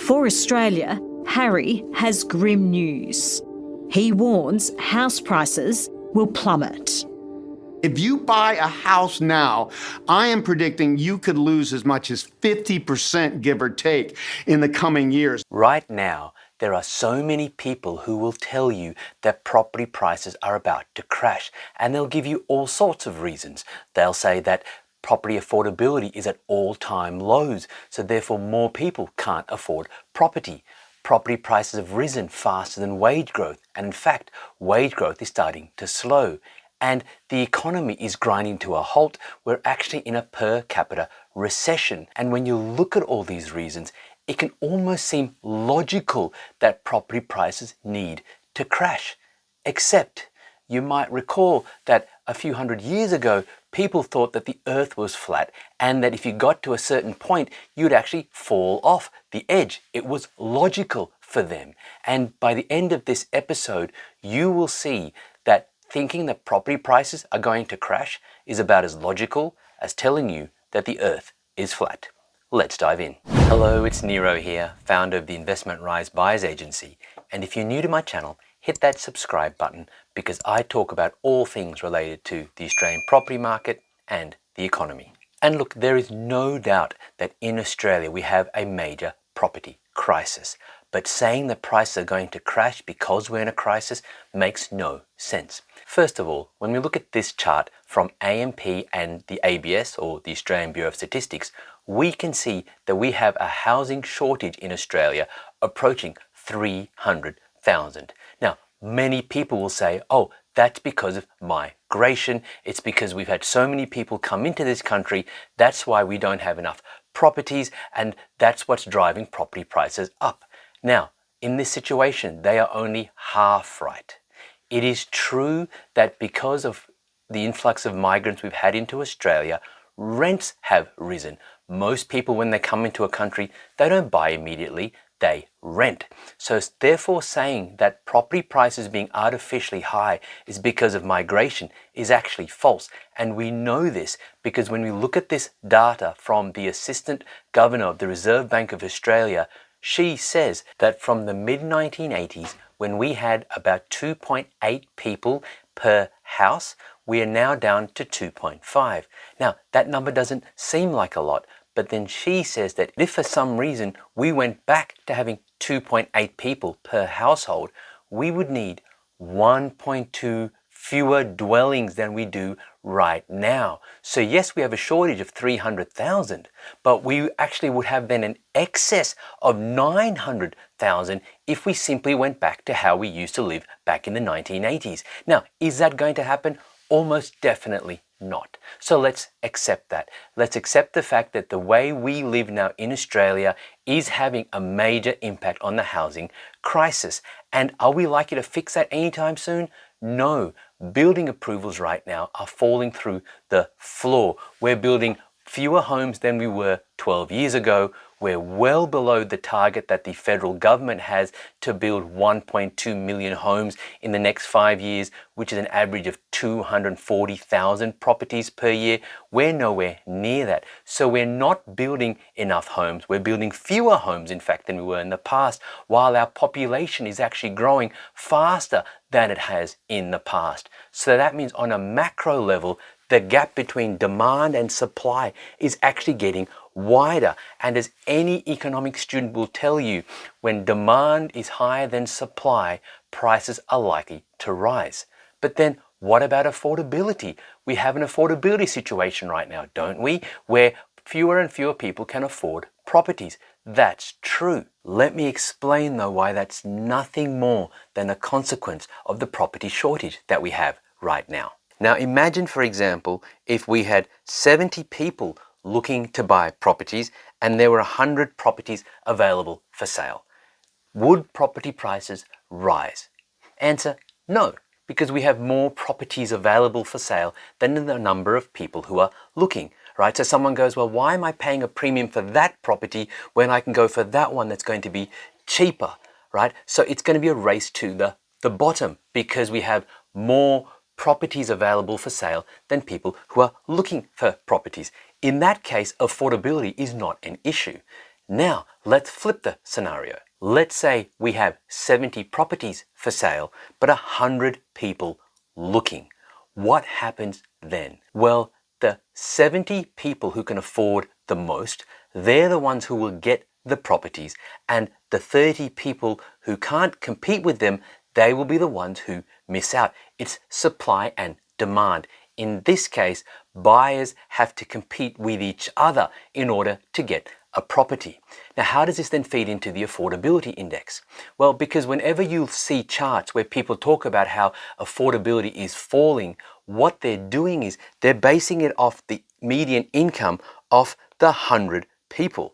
For Australia, Harry has grim news. He warns house prices will plummet. If you buy a house now, I am predicting you could lose as much as 50%, give or take, in the coming years. Right now, there are so many people who will tell you that property prices are about to crash, and they'll give you all sorts of reasons. They'll say that property affordability is at all-time lows, so therefore more people can't afford property. Property prices have risen faster than wage growth, and in fact, wage growth is starting to slow. And the economy is grinding to a halt. We're actually in a per capita recession. And when you look at all these reasons, it can almost seem logical that property prices need to crash. Except you might recall that a few hundred years ago, people thought that the earth was flat and that if you got to a certain point, you'd actually fall off the edge. It was logical for them. And by the end of this episode, you will see that thinking that property prices are going to crash is about as logical as telling you that the earth is flat. Let's dive in. Hello, it's Nero here, founder of the Investment Rise Buyers Agency. And if you're new to my channel, hit that subscribe button because I talk about all things related to the Australian property market and the economy. And look, there is no doubt that in Australia we have a major property crisis. But saying that prices are going to crash because we're in a crisis makes no sense. First of all, when we look at this chart from AMP and the ABS, or the Australian Bureau of Statistics, we can see that we have a housing shortage in Australia approaching 300,000. Now, many people will say, oh, that's because of migration. It's because we've had so many people come into this country. That's why we don't have enough properties, and that's what's driving property prices up. Now, in this situation, they are only half right. It is true that because of the influx of migrants we've had into Australia, rents have risen. Most people, when they come into a country, they don't buy immediately, they rent. So therefore saying that property prices being artificially high is because of migration is actually false. And we know this because when we look at this data from the Assistant Governor of the Reserve Bank of Australia, she says that from the mid-1980s, when we had about 2.8 people per house, we are now down to 2.5. Now, that number doesn't seem like a lot, but then she says that if for some reason we went back to having 2.8 people per household, we would need 1.2 fewer dwellings than we do right now. So yes, we have a shortage of 300,000, but we actually would have then an excess of 900,000 if we simply went back to how we used to live back in the 1980s. Now, is that going to happen? Almost definitely not. So let's accept that. Let's accept the fact that the way we live now in Australia is having a major impact on the housing crisis. And are we likely to fix that anytime soon? No. Building approvals right now are falling through the floor. We're building fewer homes than we were 12 years ago. We're well below the target that the federal government has to build 1.2 million homes in the next 5 years, which is an average of 240,000 properties per year. We're nowhere near that. So we're not building enough homes. We're building fewer homes, in fact, than we were in the past, while our population is actually growing faster than it has in the past. So that means on a macro level, the gap between demand and supply is actually getting wider. And as any economic student will tell you, when demand is higher than supply, prices are likely to rise. But then what about affordability? We have an affordability situation right now, don't we? Where fewer and fewer people can afford properties. That's true. Let me explain though why that's nothing more than a consequence of the property shortage that we have right now. Now imagine, for example, if we had 70 people looking to buy properties and there were 100 properties available for sale. Would property prices rise? Answer, no, because we have more properties available for sale than the number of people who are looking, right? So someone goes, well, why am I paying a premium for that property when I can go for that one that's going to be cheaper, right? So it's going to be a race to the bottom because we have more properties available for sale than people who are looking for properties. In that case, affordability is not an issue. Now, let's flip the scenario. Let's say we have 70 properties for sale, but 100 people looking. What happens then? Well, the 70 people who can afford the most, they're the ones who will get the properties, and the 30 people who can't compete with them, they will be the ones who miss out. It's supply and demand. In this case, buyers have to compete with each other in order to get a property. Now, how does this then feed into the affordability index? Well, because whenever you see charts where people talk about how affordability is falling, what they're doing is they're basing it off the median income of the 100 people.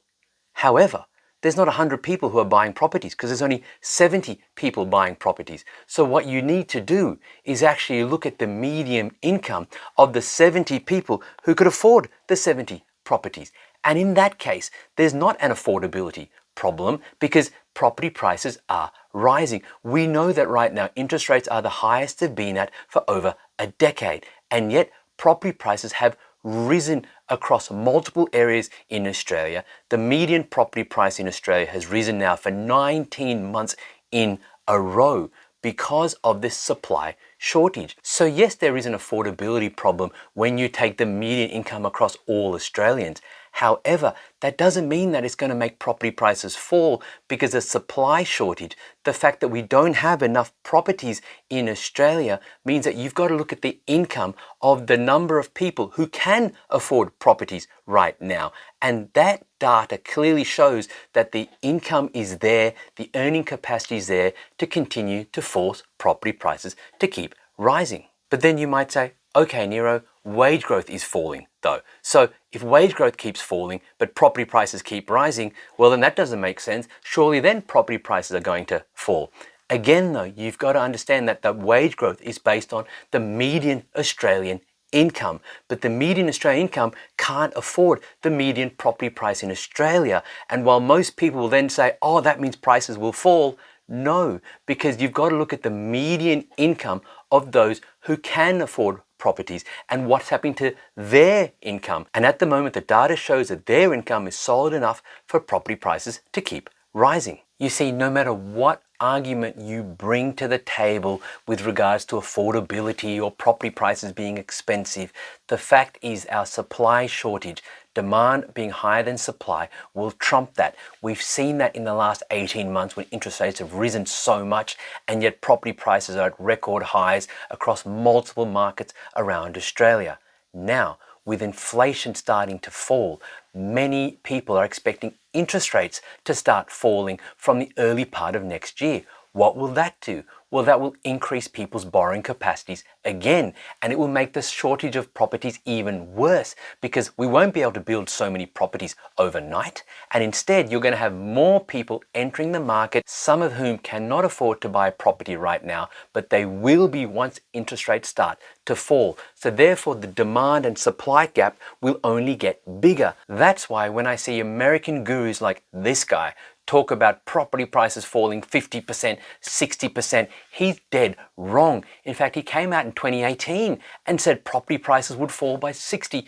However, there's not 100 people who are buying properties because there's only 70 people buying properties. So what you need to do is actually look at the median income of the 70 people who could afford the 70 properties. And in that case, there's not an affordability problem because property prices are rising. We know that right now interest rates are the highest they've been at for over a decade. And yet property prices have risen across multiple areas in Australia. The median property price in Australia has risen now for 19 months in a row because of this supply shortage. So yes, there is an affordability problem when you take the median income across all Australians. However, that doesn't mean that it's going to make property prices fall because of supply shortage. The fact that we don't have enough properties in Australia means that you've got to look at the income of the number of people who can afford properties right now. And that data clearly shows that the income is there, the earning capacity is there to continue to force property prices to keep rising. But then you might say, okay, Nero, wage growth is falling though. So if wage growth keeps falling, but property prices keep rising, well, then that doesn't make sense. Surely then property prices are going to fall. Again, though, you've got to understand that the wage growth is based on the median Australian income, but the median Australian income can't afford the median property price in Australia. And while most people will then say, oh, that means prices will fall, no, because you've got to look at the median income of those who can afford properties and what's happening to their income. And at the moment, the data shows that their income is solid enough for property prices to keep rising. You see, no matter what argument you bring to the table with regards to affordability or property prices being expensive, the fact is our supply shortage, demand being higher than supply, will trump that. We've seen that in the last 18 months when interest rates have risen so much, and yet property prices are at record highs across multiple markets around Australia. Now, with inflation starting to fall, many people are expecting interest rates to start falling from the early part of next year. What will that do? Well, that will increase people's borrowing capacities again, and it will make the shortage of properties even worse because we won't be able to build so many properties overnight, and instead you're going to have more people entering the market, some of whom cannot afford to buy property right now, but they will be once interest rates start to fall. So therefore the demand and supply gap will only get bigger. That's why when I see American gurus like this guy talk about property prices falling 50%, 60%, he's dead wrong. In fact, he came out in 2018 and said property prices would fall by 60%.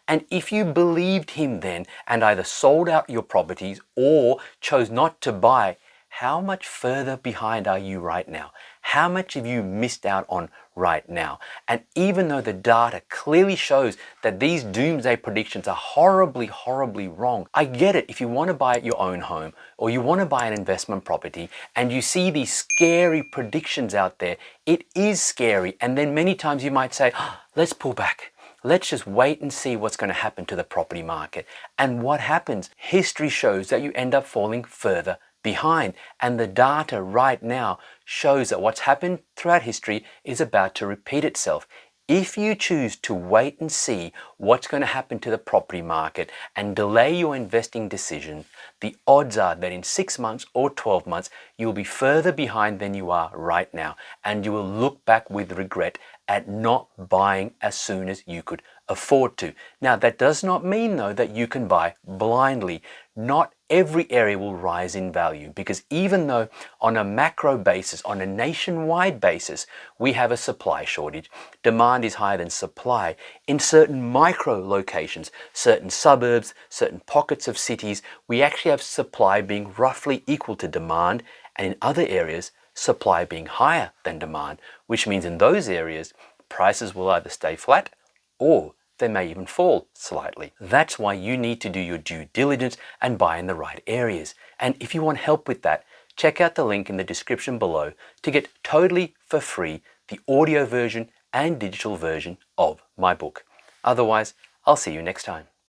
And if you believed him then and either sold out your properties or chose not to buy, how much further behind are you right now? How much have you missed out on right now? And even though the data clearly shows that these doomsday predictions are horribly, horribly wrong, I get it. If you want to buy your own home or you want to buy an investment property and you see these scary predictions out there, it is scary. And then many times you might say, let's pull back. Let's just wait and see what's going to happen to the property market. And what happens? History shows that you end up falling further behind. And the data right now shows that what's happened throughout history is about to repeat itself. If you choose to wait and see what's going to happen to the property market and delay your investing decision, the odds are that in 6 months or 12 months, you'll be further behind than you are right now. And you will look back with regret at not buying as soon as you could afford to. Now, that does not mean though that you can buy blindly. Not every area will rise in value, because even though on a macro basis, on a nationwide basis, we have a supply shortage, demand is higher than supply, in certain micro locations, certain suburbs, certain pockets of cities, we actually have supply being roughly equal to demand, and in other areas, supply being higher than demand, which means in those areas, prices will either stay flat or they may even fall slightly. That's why you need to do your due diligence and buy in the right areas. And if you want help with that, check out the link in the description below to get totally for free the audio version and digital version of my book. Otherwise, I'll see you next time.